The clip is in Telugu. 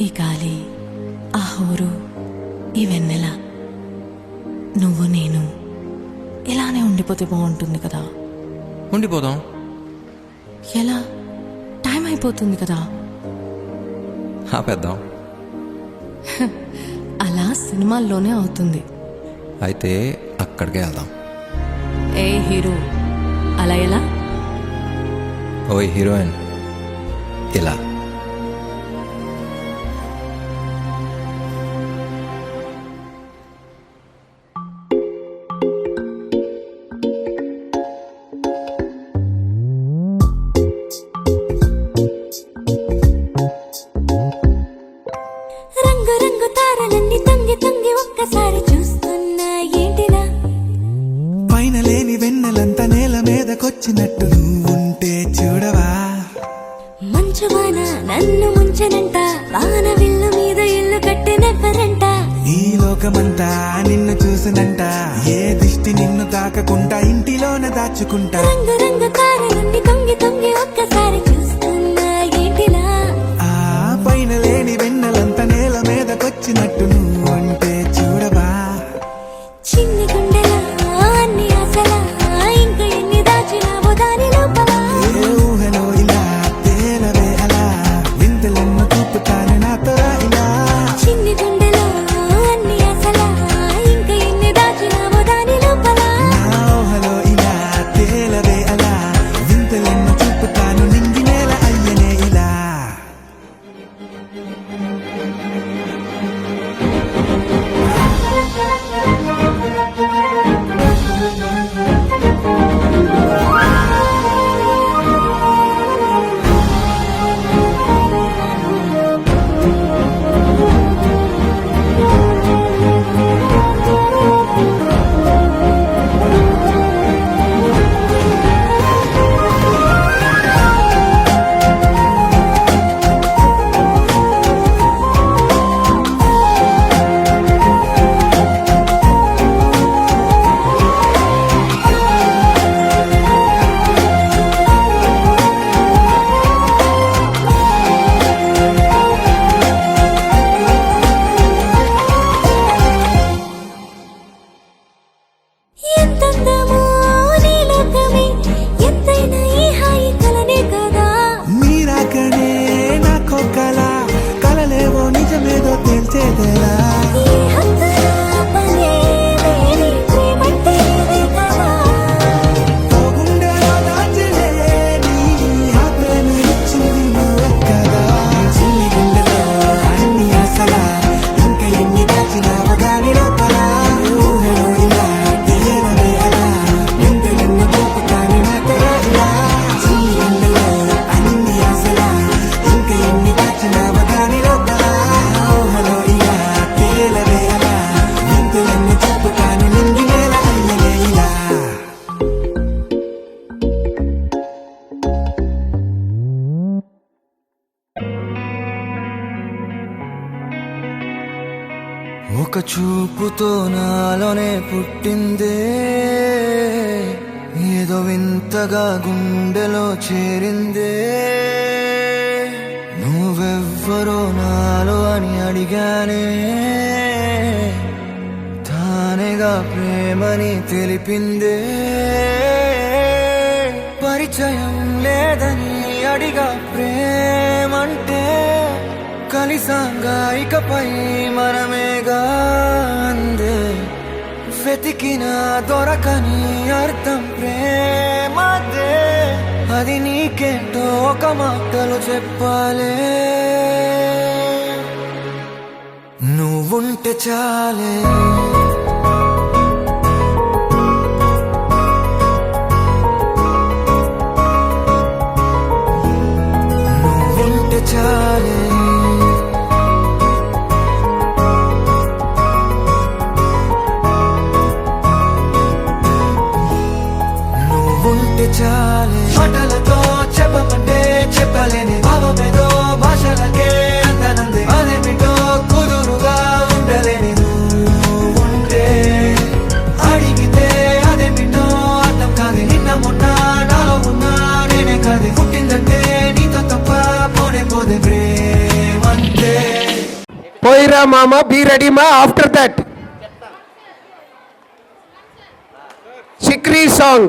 ఈ గాలి, ఆ హోరు, ఈ వెన్నెల, నువ్వు నేను ఇలానే ఉండిపోతే బాగుంటుంది కదా. ఉండిపోదాం. ఎలా? టైం అయిపోతుంది కదా. ఆపేద్దాం. అలా సినిమాల్లోనే అవుతుంది. అయితే అక్కడికే వెళ్దాం. ఏ హీరో, అలా ఎలా? ఓయ్ హీరోయిన్, ఇలా. రంగు రంగు తారలన్నీ తొంగి తొంగి ఒక్కసారి చూస్తున్నా ఏంటిరా? పైన లేని వెన్నెలంతా నేల మీదకొచ్చినట్టు నువ్వుంటే చూడవా? మంచువాన నన్ను ముంచనంట, వాన విల్లు మీద ఇల్లు కట్టినెవ్వరంట. ఈ లోకమంతా నిన్ను చూసినంట, ఏ దిష్టి నిన్ను తాకకుండా ఇంటిలోన దాచుకుంటా. రంగు రంగు తారలన్నీ తొంగి తొంగి ఒక్కసారి చూస్తున్నా ఏంటిరా? ఆ పైన లేని వెన్నెలంతా నేల మీదకొచ్చినట్టు నువ్వుంటే చూడవా? చిన్ని గుండెలా అన్ని ఆశలా, ఇంకా ఎన్ని దాచినావో దాని లోపల. ఏ ఊహలో ఇలా తేలవే అలా, వింతలెన్నో చూపుతాను నాతో రా ఇలా. చిన్ని గుండెలో అన్ని ఆశలా, ఇంకా ఎన్ని దాచినావో దాని లోపల. నా ఊహలో ఇలా తేలవే అలా, వింతలెన్నో చూపుతాను నింగి నేల అయ్యనే ఇలా. ఎంతందమో నీ లోకమే, ఎంతైనా ఈ హాయి కలనే కదా. మీరాకనే నాకో కల, కలలేవో నిజమేదో తేల్చేదేలా. ఈ హద్దుల పనే లేని ప్రేమంటే ఇదే కదా. ఓ గుండెలో దాచలేని ఆ ప్రేమ ఇచ్చింది నువ్వే కదా. చిన్ని గుండెలో అన్ని ఆశలా, ఇంకా ఎన్ని దాచినావో దాని లోపల. ఊహలో ఇలా తేలవే అలా, వింతలెన్నో చూపుతాను నాతో రా ఇలా. చిన్ని గుండెలో అన్ని ఆశలా, ఇంకా ఎన్ని దాచినావో దాని లోపల. ఊహలో ఇలా తేలవే అలా, వింతలెన్నో చూపుతాను నింగి నేల అయ్యనే ఇలా. ఒక చూపుతో నాలోనే పుట్టిందే, ఏదో వింతగా గుండెలో చేరిందే. నువ్వెవ్వరో నాలో అని అడిగానే, తానేగా ప్రేమని తెలిపిందే. పరిచయం లేదని అడిగా ప్రేమంటే, కలిసాంగా ఇకపై మనమేగా అందే. వెతికిన దొరకని అర్థం ప్రేమదే, అది నీకేంటో ఒక మాటలు చెప్పాలే. నువ్వుంటే చాలే, నువ్వుంటే చాలే. నువ్వుంటే చాలే. మాటలతో చెప్పమంటే చెప్పలేని భావమేదో భాషలకే అందనందే. అదేమిటో కుదురుగా ఉండలేని నువ్వుంటే Oira mama, be ready ma. After that, Shikri song.